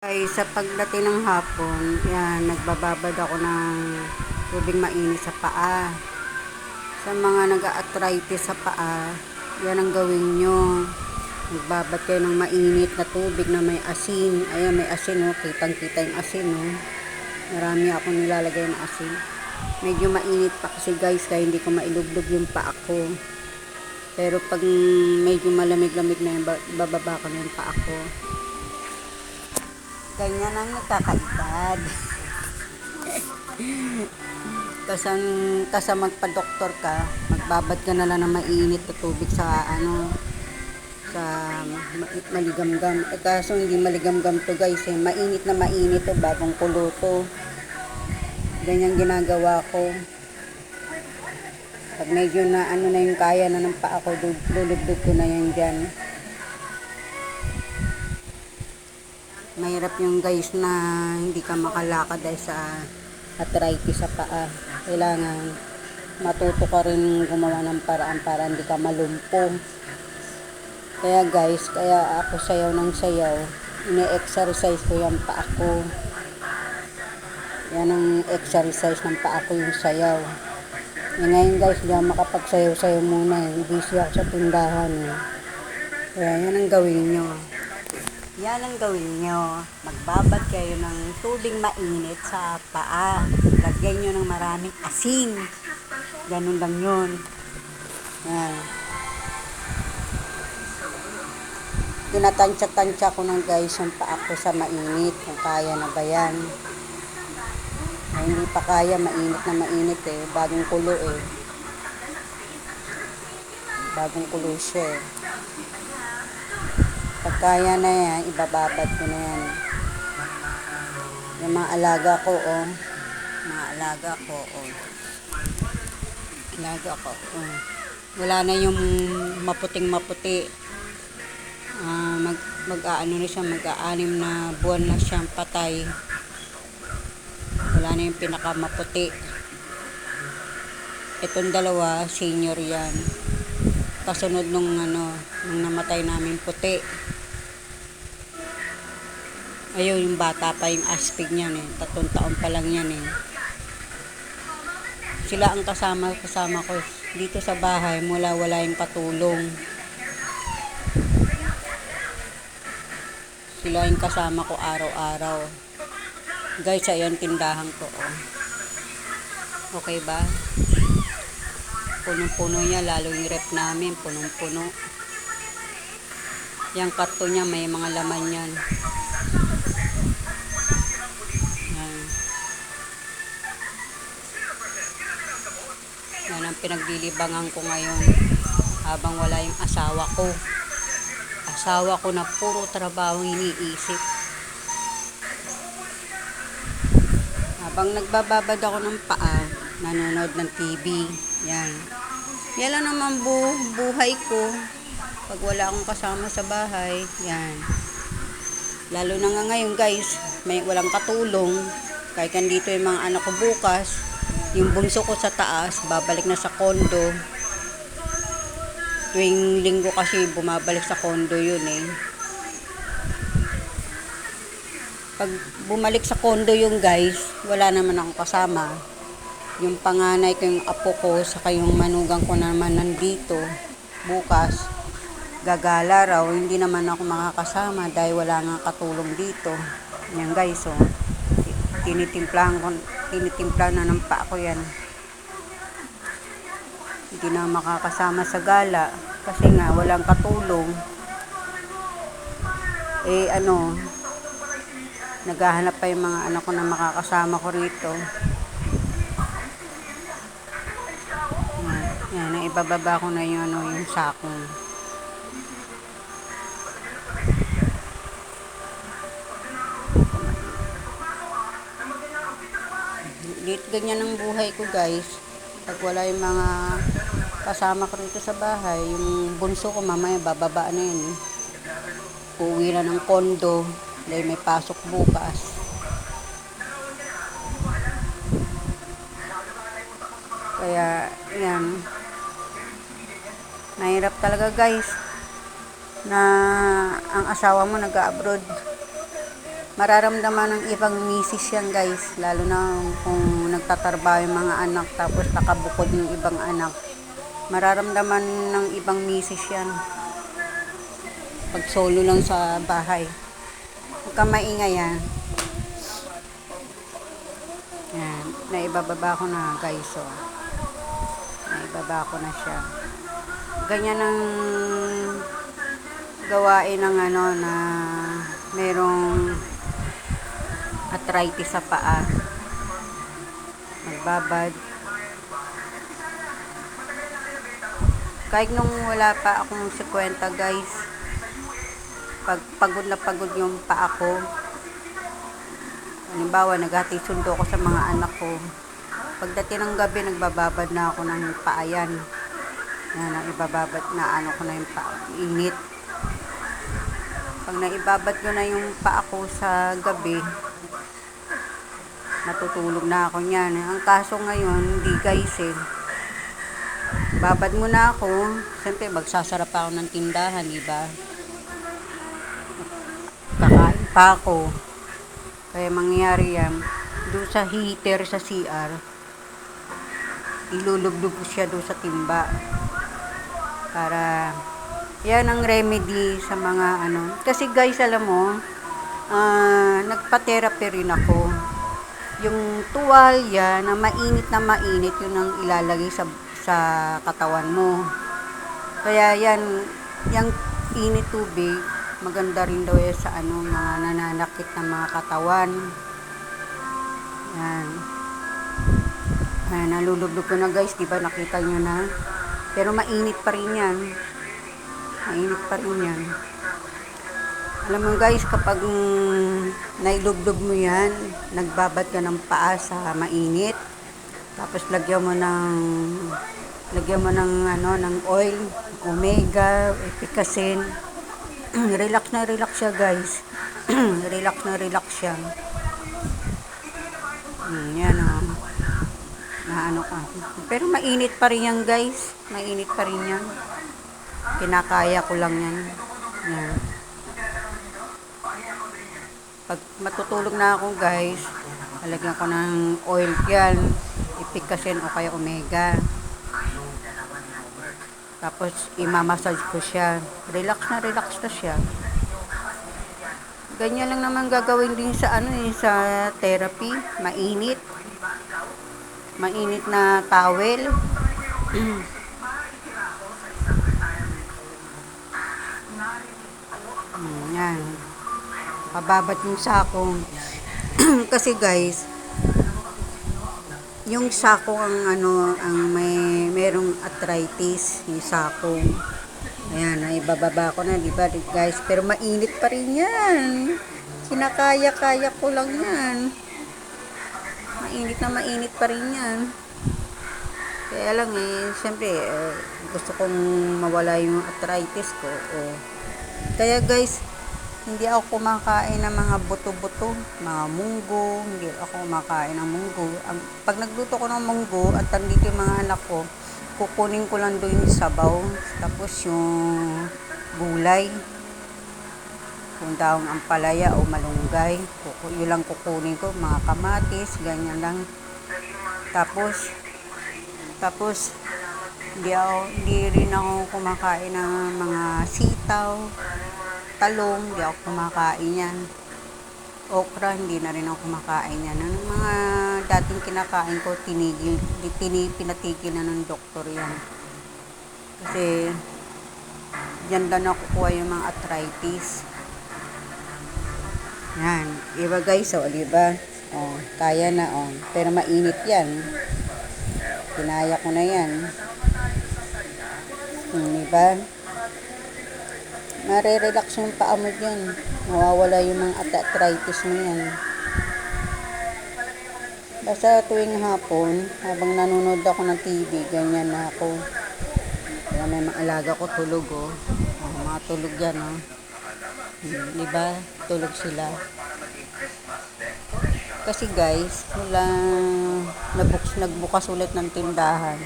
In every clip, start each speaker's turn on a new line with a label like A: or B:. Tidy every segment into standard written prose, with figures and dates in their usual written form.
A: Ay sa pagdating ng hapon, yan, nagbababad ako ng tubig mainit sa paa. Sa mga nag-a-arthritis sa paa, yan ang gawin nyo. Nagbabad kayo ng mainit na tubig na may asin. Ayan, may asin, oh. Kitang-kita yung asin, oh. Marami akong nilalagay ng asin. Medyo mainit pa kasi guys, kaya hindi ko mailublog yung paa ko. Pero pag medyo malamig-lamig na yung bababa ko na yung paa ko. Ganyan ang nagkakaedad. Kasi magpa-doktor ka, magbabad ka na lang ng mainit na tubig sa sa maligamgam. Kaso hindi maligamgam to guys, mainit na mainit to, bagong kulo to. Ganyan ginagawa ko. Pag medyo na na yung kaya na ng paa ko, lulubog ko na yan dyan. Mahirap yung guys na hindi ka makalakad dahil sa arthritis sa paa. Kailangan matuto ka rin gumawa ng paraan para hindi ka malumpong. Kaya guys, kaya ako sayaw ng sayaw. Ine-exercise ko yung paa ko. Yan ang exercise ng paa ko, yung sayaw. Ngayon guys, hindi ako makapagsayaw-sayaw muna. Busy ako sa tindahan. Kaya yan ang gawin nyo. Yan ang gawin nyo. Magbabad kayo ng tubig mainit sa paa. Lagyan nyo ng maraming asin. Ganun lang yun. Yan. Tinatansya-tansya ko ng guys yung paa ko sa mainit. Kung kaya na ba yan. Ay, hindi pa kaya. Mainit na mainit eh. Bagong kulo eh. Bagong kulo siya eh. Pagkaya na yan, ibababad ko na yan. Yung mga alaga ko, oh. Mga alaga ko, oh. Alaga ko, oh. Wala na yung maputing-maputi. Mag-aano na siya, mag-aanim na buwan na siyang patay. Wala na yung pinakamaputi. Itong dalawa, senior yan. Kasunod nung namatay namin puti. Ayun, yung bata pa yung aspig niyan eh. 3 taon pa lang yan eh. Sila ang kasama ko dito sa bahay mula wala yung katulong. Sila yung kasama ko araw-araw. Guys, ayan tindahan ko, oh. Okay ba? Punong-puno niya, lalo yung rep namin, punong-puno. Yung karton niya, may mga laman yan. Yan ang pinaglilibangan ko ngayon habang wala yung asawa ko. Asawa ko na puro trabaho iniisip. Habang nagbababad ako ng paa, nanonood ng TV. Yan. Yan lang naman buhay ko. Pag wala akong kasama sa bahay, yan. Lalo na nga ngayon guys, may walang katulong. Kahit nandito yung mga anak ko bukas, yung bunso ko sa taas, babalik na sa kondo. Tuwing linggo kasi bumabalik sa kondo yun eh. Pag bumalik sa kondo yung guys, wala naman akong kasama. Yung panganay ko, yung apo ko, saka yung manugang ko naman nandito. Bukas, gagala raw, hindi naman ako makakasama dahil wala nga katulong dito. Yan guys, oh. Tinitimpla na ng paa ko yan. Hindi na makakasama sa gala kasi nga walang katulong. Naghahanap pa yung mga anak ko na makakasama ko rito. Yan, ibababa ko na yung sakong. Ganyan ang buhay ko guys. Pag wala yung mga kasama ko rito sa bahay, yung bunso ko mamaya bababa na yun. Uuwi na ng kondo dahil may pasok bukas. Kaya yan, mahirap talaga guys na ang asawa mo nag-abroad. Mararamdaman ng ibang misis yan guys, lalo na kung nagtatrabaho yung mga anak tapos nakabukod yung ibang anak. Mararamdaman ng ibang misis yan pag solo lang sa bahay. Huwag kang maingay yan. Yan, naibababa ko na guys, oh. Naibaba ko na siya. Ganyan ang gawain ng ano na merong arthritis sa paa. Nagbabad. Kahit nung wala pa akong 50 guys, pagod na pagod yung paa ko. Halimbawa, naghati sundo ko sa mga anak ko. Pagdating ng gabi, nagbababad na ako ng paa yan. Yan, ibababad na ano ko na yung paa. Init. Pag naibabad ko na yung paa ko sa gabi, matutulog na ako niyan. Ang kaso ngayon, hindi guys eh. Babad mo na ako. Siyempre, magsasarap ako ng tindahan, diba? Kakain pa ako. Kaya mangyayari yan, doon sa heater sa CR, ilulublob ko siya doon sa timba. Para, yan ang remedy sa mga ano. Kasi guys, alam mo, nagpa-therapy rin ako. Yung tuwalya na mainit, yun ang ilalagay sa katawan mo. Kaya yan, yung init tubig, maganda rin daw yan sa ano, mga nananakit na mga katawan. Yan. Ayan, nalulublob ko na guys, diba nakita nyo na. Pero mainit pa rin yan. Mainit pa rin yan. Alam mo guys, kapag nailublob mo yan, nagbabad ka ng paa sa mainit. Tapos lagyan mo ng ano, ng oil, omega, epicacin. Relax na relax siya guys. Relax na relax siya. Yan o. Naano ka. Pero mainit pa rin yan guys. Mainit pa rin yan. Kinakaya ko lang yan. Yan. Pag matutulog na ako guys, lalagyan ko ng oil yan. Epicacin o kaya omega. Tapos, imamassage ko siya. Relax na siya. Ganyan lang naman gagawin din sa ano sa therapy. Mainit. Mainit na towel. Yan. Pababat yung sako. Kasi guys, yung sako ang ano, ang merong arthritis, yung sako. Ayan, naibababa ko na, di ba guys? Pero mainit pa rin yan. Kinakaya-kaya ko lang yan. Mainit pa rin yan. Kaya lang eh, siyempre, gusto kong mawala yung arthritis ko. Kaya guys, hindi ako kumakain ng mga buto-buto, mga munggo, hindi ako kumakain ng munggo. Pag nagluto ko ng munggo at nandito yung mga anak ko, kukunin ko lang doon yung sabaw, tapos yung gulay, kung daong ampalaya o malunggay, yun lang kukunin ko, mga kamatis, ganyan lang. Tapos, hindi rin ako kumakain ng mga sitaw, talong, hindi ako kumakain yan. Okra, hindi na rin ako kumakain yan. Ang mga dating kinakain ko, pinatigil na ng doktor yan. Kasi, dyan lang nakukuha yung mga arthritis. Yan. Iba guys, diba? Kaya na, Pero mainit yan. Kinaya ko na yan. Diba? Nare-relax yung paa mo dyan. Mawawala yung mga arthritis mo yan. Basta tuwing hapon, habang nanonood ako ng TV, ganyan na ako. Kaya may mga alaga ko tulog, mga tulog yan, Diba? Tulog sila. Kasi guys, nagbukas ulit ng tindahan.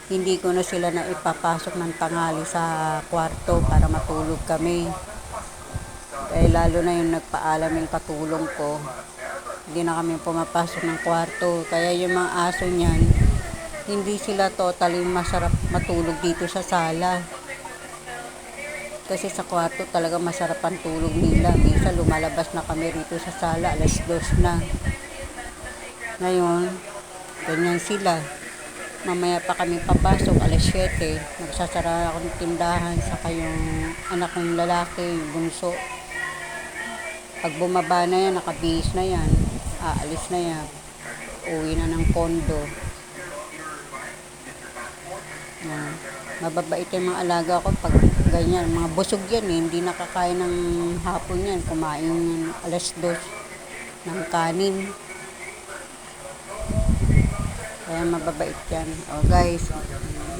A: Hindi ko na sila na ipapasok ng tanghali sa kwarto para matulog kami. Eh lalo na yung nagpaalam yung katulong ko. Hindi na kami pumapasok ng kwarto. Kaya yung mga aso niyan, hindi sila totally masarap matulog dito sa sala. Kasi sa kwarto talaga masarap ang tulog nila. Minsan lumalabas na kami rito sa sala, 2:00 na. Ngayon, ganyan sila. Mamaya pa kami papasok, 7:00. Magsasara ako ng tindahan sa yung anak kong lalaki, yung bunso. Pag bumaba na yan, nakabihis na yan. Aalis na yan. Uwi na ng kondo. Yan. Mababait yung mga alaga ko pag ganyan. Mga busog yan eh. Hindi nakakain ng hapon yan. Kumain 2:00 ng kanin. Kaya mababait yan. O guys,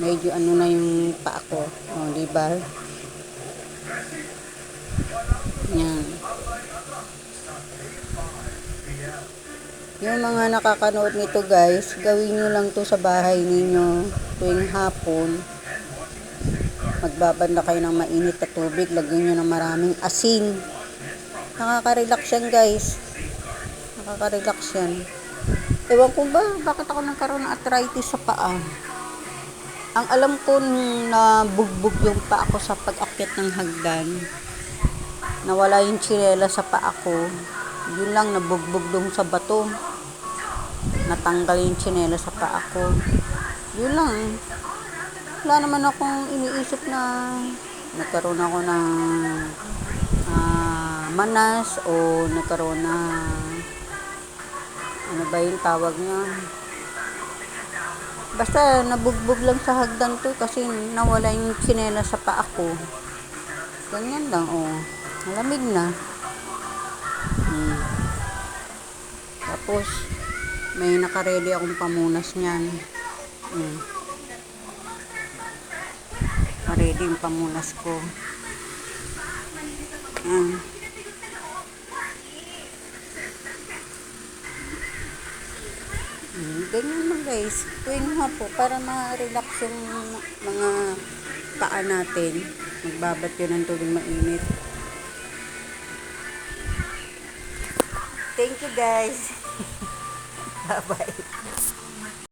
A: medyo ano na yung paa ko. O diba? Yan. Yung mga nakakanood nito guys, gawin nyo lang to sa bahay ninyo tuwing hapon. Magbabad na kayo ng mainit na tubig, lagyan nyo ng maraming asin. Nakaka-relax yan guys. Nakaka-relax yan. Ewan ko ba, bakit ako nagkaroon ng arthritis sa paa? Ang alam ko na bugbog yung paa ko sa pag-akyat ng hagdan. Nawala yung tsinela sa paa ko. Yun lang, nabugbog dong sa bato. Natanggal yung tsinela sa paa ko. Yun lang. Wala naman akong iniisip na nagkaroon ako ng manas o nagkaroon na ano ba yung tawag niya. Basta nabugbog lang sa hagdan to kasi nawala yung tsinela sa paa ko. Ganyan lang, oh. Malamig na. Tapos, may nakaredy akong pamunas niyan. Ready yung pamunas ko. Ganyan lang guys. Tuwing hapo para ma-relax yung mga paa natin. Magbabat yun ng tubig mainit. Thank you guys. Bye-bye.